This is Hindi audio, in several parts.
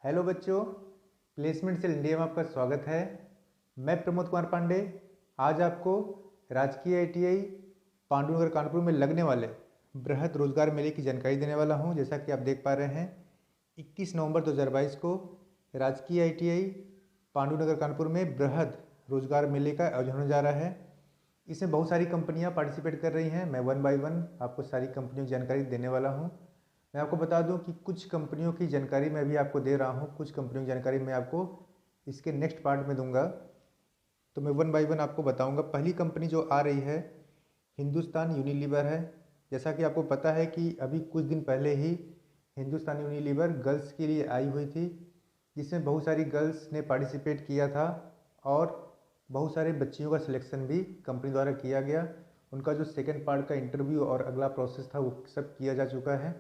हेलो बच्चों, प्लेसमेंट सेल इंडिया में आपका स्वागत है। मैं प्रमोद कुमार पांडे आज आपको राजकीय आईटीआई पांडुनगर कानपुर में लगने वाले बृहद रोजगार मेले की जानकारी देने वाला हूं। जैसा कि आप देख पा रहे हैं, 21 नवंबर 2022 को राजकीय आईटीआई पांडुनगर कानपुर में बृहद रोजगार मेले का आयोजन होने जा रहा है। इसमें बहुत सारी कंपनियां पार्टिसिपेट कर रही हैं। मैं वन बाय वन आपको सारी कंपनियों की जानकारी देने वाला हूं। मैं आपको बता दूं कि कुछ कंपनियों की जानकारी मैं भी आपको दे रहा हूं, कुछ कंपनियों की जानकारी मैं आपको इसके नेक्स्ट पार्ट में दूंगा। तो मैं वन बाय वन आपको बताऊंगा। पहली कंपनी जो आ रही है हिंदुस्तान यूनिलीवर है। जैसा कि आपको पता है कि अभी कुछ दिन पहले ही हिंदुस्तान यूनिलीवर गर्ल्स के लिए आई हुई थी, जिसमें बहुत सारी गर्ल्स ने पार्टिसिपेट किया था और बहुत सारे बच्चियों का सिलेक्शन भी कंपनी द्वारा किया गया। उनका जो सेकेंड पार्ट का इंटरव्यू और अगला प्रोसेस था वो सब किया जा चुका है।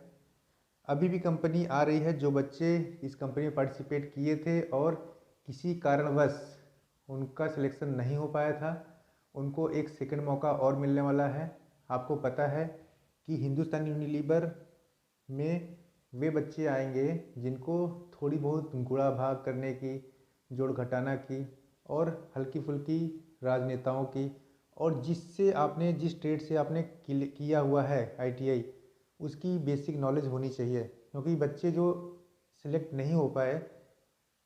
अभी भी कंपनी आ रही है। जो बच्चे इस कंपनी में पार्टिसिपेट किए थे और किसी कारणवश उनका सिलेक्शन नहीं हो पाया था, उनको एक सेकंड मौका और मिलने वाला है। आपको पता है कि हिंदुस्तान यूनिलीवर में वे बच्चे आएंगे जिनको थोड़ी बहुत गुणा भाग करने की, जोड़ घटाना की और हल्की फुल्की राजनेताओं की, और जिस ट्रेड से आपने किया हुआ है आईटीआई, उसकी बेसिक नॉलेज होनी चाहिए। क्योंकि बच्चे जो सिलेक्ट नहीं हो पाए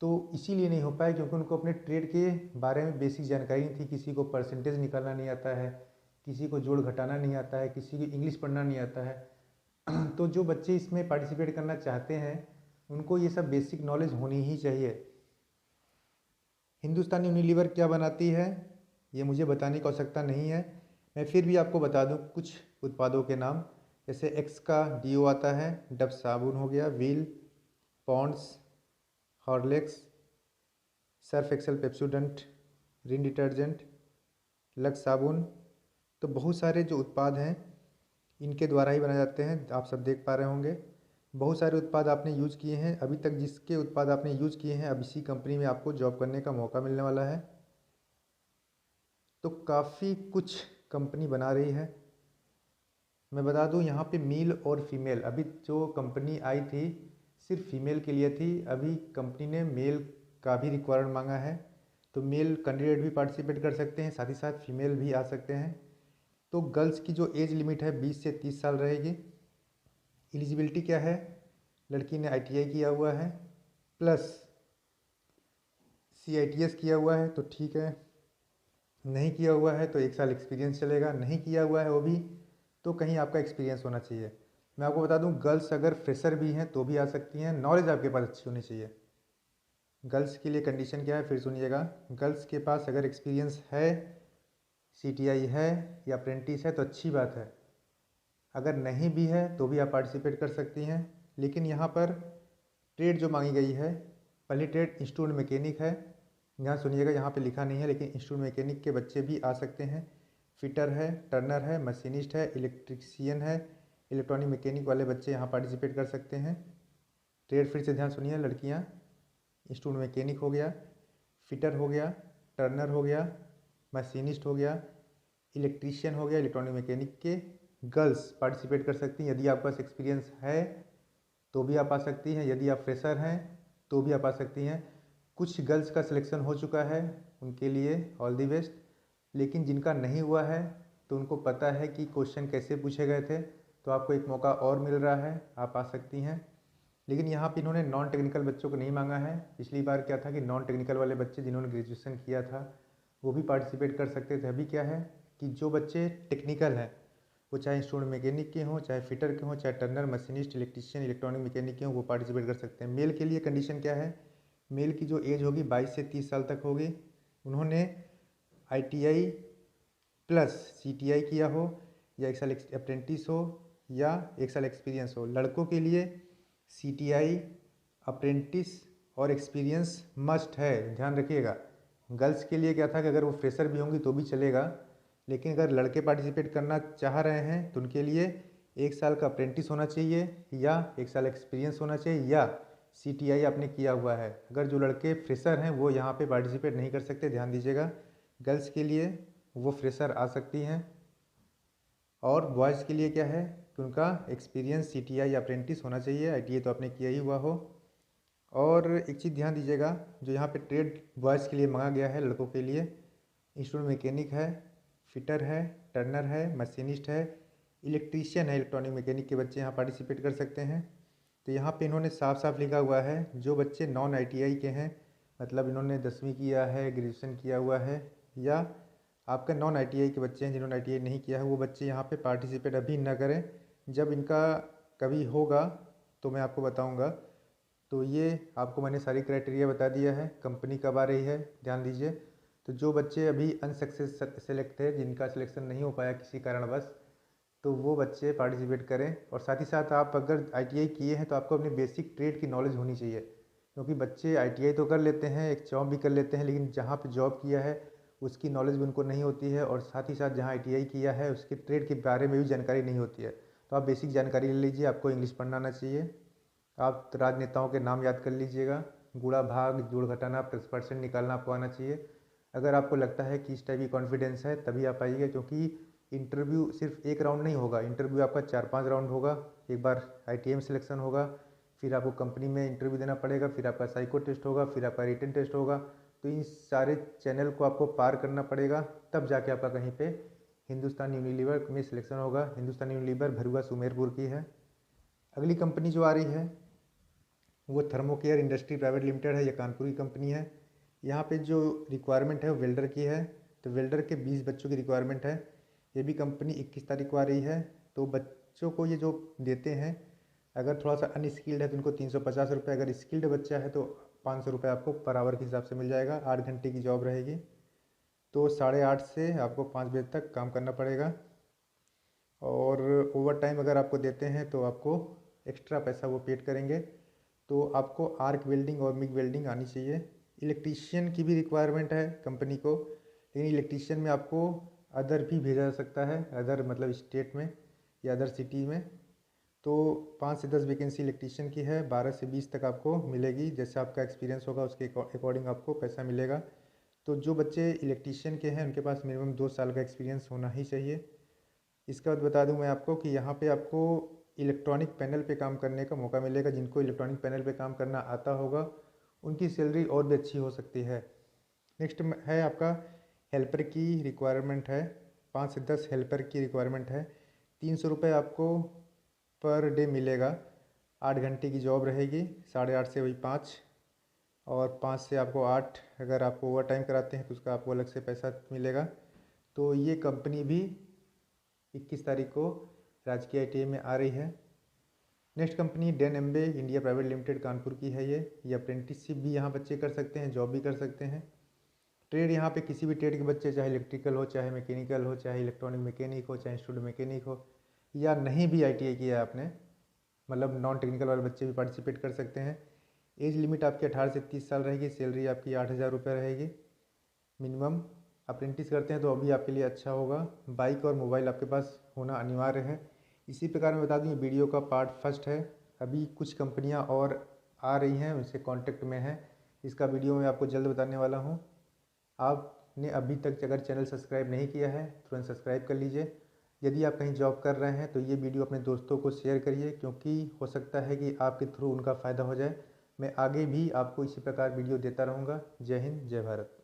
तो इसीलिए नहीं हो पाए क्योंकि उनको अपने ट्रेड के बारे में बेसिक जानकारी नहीं थी। किसी को परसेंटेज निकालना नहीं आता है, किसी को जोड़ घटाना नहीं आता है, किसी को इंग्लिश पढ़ना नहीं आता है। तो जो बच्चे इसमें पार्टिसिपेट करना चाहते हैं उनको ये सब बेसिक नॉलेज होनी ही चाहिए। हिंदुस्तान यूनिलीवर क्या बनाती है ये मुझे बताने की आवश्यकता नहीं है। मैं फिर भी आपको बता दूं कुछ उत्पादों के नाम। जैसे एक्स का डीओ आता है, डब साबुन हो गया, Wheel, Pond's, Horlicks, Surf Excel Pepsodent, Rin detergent, Lux साबुन। तो बहुत सारे जो उत्पाद हैं इनके द्वारा ही बनाए जाते हैं। आप सब देख पा रहे होंगे बहुत सारे उत्पाद आपने यूज़ किए हैं अभी तक। जिसके उत्पाद आपने यूज़ किए हैं अब इसी कंपनी में आपको जॉब करने का मौका मिलने वाला है। तो काफ़ी कुछ कंपनी बना रही है। मैं बता दूं यहाँ पे मेल और फीमेल, अभी जो कंपनी आई थी सिर्फ फीमेल के लिए थी। अभी कंपनी ने मेल का भी रिक्वायरमेंट मांगा है। तो मेल कैंडिडेट भी पार्टिसिपेट कर सकते हैं, साथ ही साथ फीमेल भी आ सकते हैं। तो गर्ल्स की जो एज लिमिट है 20 से 30 साल रहेगी। एलिजिबिलिटी क्या है? लड़की ने आईटीआई किया हुआ है प्लस सीआईटीएस किया हुआ है तो ठीक है। नहीं किया हुआ है तो 1 साल एक्सपीरियंस चलेगा। नहीं किया हुआ है वो भी तो कहीं आपका एक्सपीरियंस होना चाहिए। मैं आपको बता दूं गर्ल्स अगर फ्रेशर भी हैं तो भी आ सकती हैं। नॉलेज आपके पास अच्छी होनी चाहिए। गर्ल्स के लिए कंडीशन क्या है फिर सुनिएगा। गर्ल्स के पास अगर एक्सपीरियंस है, सीटीआई है या अप्रेंटिस है तो अच्छी बात है। अगर नहीं भी है तो भी आप पार्टिसिपेट कर सकती हैं। लेकिन यहाँ पर ट्रेड जो मांगी गई है, पहली ट्रेड इंस्ट्रूमेंट मैकेनिक है। यहाँ सुनिएगा, यहाँ पे लिखा नहीं है लेकिन इंस्ट्रूमेंट मैकेनिक के बच्चे भी आ सकते हैं। फिटर है, टर्नर है, मशीनिस्ट है, इलेक्ट्रिशियन है, इलेक्ट्रॉनिक मैकेनिक वाले बच्चे यहाँ पार्टिसिपेट कर सकते हैं। ट्रेड फिर से ध्यान सुनिए, लड़कियाँ इंस्ट्रूमेंट मैकेनिक हो गया, फिटर हो गया, टर्नर हो गया, मशीनिस्ट हो गया, इलेक्ट्रीशियन हो गया, इलेक्ट्रॉनिक मैकेनिक के गर्ल्स पार्टिसिपेट कर सकती हैं। यदि आपके पास एक्सपीरियंस है तो भी आप आ सकती हैं, यदि आप फ्रेशर हैं तो भी आप आ सकती हैं। कुछ गर्ल्स का सिलेक्शन हो चुका है, उनके लिए ऑल दी बेस्ट। लेकिन जिनका नहीं हुआ है तो उनको पता है कि क्वेश्चन कैसे पूछे गए थे, तो आपको एक मौका और मिल रहा है, आप आ सकती हैं। लेकिन यहाँ पे इन्होंने नॉन टेक्निकल बच्चों को नहीं मांगा है। पिछली बार क्या था कि नॉन टेक्निकल वाले बच्चे जिन्होंने ग्रेजुएशन किया था वो भी पार्टिसिपेट कर सकते थे। अभी क्या है कि जो बच्चे टेक्निकल हैं, वो चाहे इंस्ट्रूमेंट मैकेनिक के हों, चाहे फिटर के हों, चाहे Turner, machinist, electrician, electronic mechanic के हों, वो पार्टिसिपेट कर सकते हैं। मेल के लिए कंडीशन क्या है? मेल की जो एज होगी 22 से 30 साल तक होगी। उन्होंने आईटीआई प्लस सीटीआई किया हो या 1 साल अप्रेंटिस हो या 1 साल एक्सपीरियंस हो। लड़कों के लिए सीटीआई, अप्रेंटिस और एक्सपीरियंस मस्ट है, ध्यान रखिएगा। गर्ल्स के लिए क्या था कि अगर वो फ्रेशर भी होंगी तो भी चलेगा, लेकिन अगर लड़के पार्टिसिपेट करना चाह रहे हैं तो उनके लिए 1 साल का अप्रेंटिस होना चाहिए या 1 साल एक्सपीरियंस होना चाहिए या सीटीआई आपने किया हुआ है। अगर जो लड़के फ्रेशर हैं वो यहाँ पे पार्टिसिपेट नहीं कर सकते, ध्यान दीजिएगा। गर्ल्स के लिए वो फ्रेशर आ सकती हैं। और बॉयज़ के लिए क्या है कि उनका एक्सपीरियंस सीटीआई या अप्रेंटिस होना चाहिए। आईटीआई तो आपने किया ही हुआ हो। और और एक चीज़ ध्यान दीजिएगा, जो यहाँ पे ट्रेड बॉयज़ के लिए मांगा गया है, लड़कों के लिए, इंस्ट्रूमेंट मैकेनिक है, फिटर है, टर्नर है, मशीनिस्ट है, इलेक्ट्रीशियन है। इलेक्ट्रॉनिक मैकेनिक के बच्चे यहाँ पार्टिसिपेट कर सकते हैं। तो यहाँ पे इन्होंने साफ साफ लिखा हुआ है, जो बच्चे नॉन ITI के हैं, मतलब इन्होंने 10वीं किया है, ग्रेजुएशन किया हुआ है, या आपका नॉन ITI के बच्चे हैं जिन्होंने ITI नहीं किया है, वो बच्चे यहाँ पे पार्टिसिपेट अभी ना करें। जब इनका कभी होगा तो मैं आपको बताऊँगा। तो ये आपको मैंने सारी क्राइटेरिया बता दिया है। कंपनी कब आ रही है ध्यान दीजिए। तो जो बच्चे अभी अनसक्सेस सेलेक्ट है, जिनका सिलेक्शन नहीं हो पाया किसी कारणवश, तो वो बच्चे पार्टिसिपेट करें। और साथ ही साथ आप अगर ITI किए हैं तो आपको अपनी बेसिक ट्रेड की नॉलेज होनी चाहिए, क्योंकि बच्चे ITI तो कर लेते हैं, एक जॉब भी कर लेते हैं, लेकिन जहाँ पे जॉब किया है उसकी नॉलेज भी उनको नहीं होती है, और साथ ही साथ जहाँ ITI किया है उसकी ट्रेड के बारे में भी जानकारी नहीं होती है। तो आप बेसिक जानकारी ले लीजिए। आपको इंग्लिश पढ़ना आना चाहिए। आप राजनेताओं के नाम याद कर लीजिएगा। गुणा भाग जोड़ घटाना परसेंट निकालना आपको आना चाहिए। अगर आपको लगता है कि इस टाइप की कॉन्फिडेंस है तभी आप आइएगा, क्योंकि इंटरव्यू सिर्फ एक राउंड नहीं होगा, इंटरव्यू आपका 4-5 राउंड होगा। एक बार ITI में सिलेक्शन होगा, फिर आपको कंपनी में इंटरव्यू देना पड़ेगा, फिर आपका साइको टेस्ट होगा, फिर आपका रिटन टेस्ट होगा। तो इन सारे चैनल को आपको पार करना पड़ेगा, तब जाके आपका कहीं पे हिंदुस्तान यूनिलीवर में सिलेक्शन होगा। हिंदुस्तान यूनिलीवर भरुआ सुमेरपुर की है। अगली कंपनी जो आ रही है वो थर्मोकेयर इंडस्ट्री प्राइवेट लिमिटेड है। ये कानपुर की कंपनी है। यहाँ पे जो रिक्वायरमेंट है वो वेल्डर की है। तो वेल्डर के 20 बच्चों की रिक्वायरमेंट है। ये भी कंपनी 21 तारीख को आ रही है। तो बच्चों को ये जो देते हैं, अगर थोड़ा सा अनस्किल्ड है तो उनको 350 रुपये, अगर स्किल्ड बच्चा है तो 500 रुपये आपको पर आवर के हिसाब से मिल जाएगा। 8 घंटे की जॉब रहेगी। तो 8:30 से आपको 5 बजे तक काम करना पड़ेगा। और ओवर टाइम अगर आपको देते हैं तो आपको एक्स्ट्रा पैसा वो पेड करेंगे। तो आपको आर्क वेल्डिंग और मिग वेल्डिंग आनी चाहिए। इलेक्ट्रीशियन की भी रिक्वायरमेंट है कंपनी को, लेकिन इलेक्ट्रीशियन में आपको अदर भी भेजा जा सकता है, अदर मतलब स्टेट में या अदर सिटी में। तो 5 से 10 वैकेंसी इलेक्ट्रीशियन की है। 12 से 20 तक आपको मिलेगी। जैसा आपका एक्सपीरियंस होगा उसके अकॉर्डिंग आपको पैसा मिलेगा। तो जो बच्चे इलेक्ट्रीशियन के हैं उनके पास मिनिमम 2 साल का एक्सपीरियंस होना ही चाहिए। इसके बाद बता दूं मैं आपको कि यहाँ पे आपको इलेक्ट्रॉनिक पैनल पे काम करने का मौका मिलेगा। जिनको इलेक्ट्रॉनिक पैनल पे काम करना आता होगा उनकी सैलरी और भी अच्छी हो सकती है। नेक्स्ट है आपका हेल्पर की रिक्वायरमेंट है। 5 से 10 हेल्पर की रिक्वायरमेंट है। 300 रुपये आपको पर डे मिलेगा। 8 घंटे की जॉब रहेगी, 8:30 से वही 5, और 5 से आपको 8 अगर आपको ओवर टाइम कराते हैं तो उसका आपको अलग से पैसा मिलेगा। तो ये कंपनी भी 21 तारीख को राजकीय ITI में आ रही है। Next company Dane एम्बे India private limited Kanpur की है। ये अप्रेंटिसशिप भी यहाँ बच्चे कर सकते हैं, जॉब भी कर सकते हैं। ट्रेड यहाँ पे किसी भी ट्रेड के बच्चे, चाहे इलेक्ट्रिकल हो, चाहे मैकेनिकल हो, चाहे इलेक्ट्रॉनिक मैकेनिक हो, चाहे इंस्ट्रूमेंट मैकेनिक हो, या नहीं भी ITI किया है आपने, मतलब नॉन टेक्निकल वाले बच्चे भी पार्टिसिपेट कर सकते हैं। एज लिमिट आपकी 18 से 30 साल रहेगी। सैलरी आपकी 8,000 रुपये रहेगी मिनिमम। अप्रेंटिस करते हैं तो अभी आपके लिए अच्छा होगा। बाइक और मोबाइल आपके पास होना अनिवार्य है। इसी प्रकार मैं बता दूं, ये वीडियो का पार्ट फर्स्ट है। अभी कुछ कंपनियां और आ रही हैं, उनसे कांटेक्ट में है। इसका वीडियो मैं आपको जल्द बताने वाला हूं। आपने अभी तक अगर चैनल सब्सक्राइब नहीं किया है तुरंत सब्सक्राइब कर लीजिए। यदि आप कहीं जॉब कर रहे हैं तो ये वीडियो अपने दोस्तों को शेयर करिए, क्योंकि हो सकता है कि आपके थ्रू उनका फ़ायदा हो जाए। मैं आगे भी आपको इसी प्रकार वीडियो देता रहूँगा। जय हिंद, जय भारत।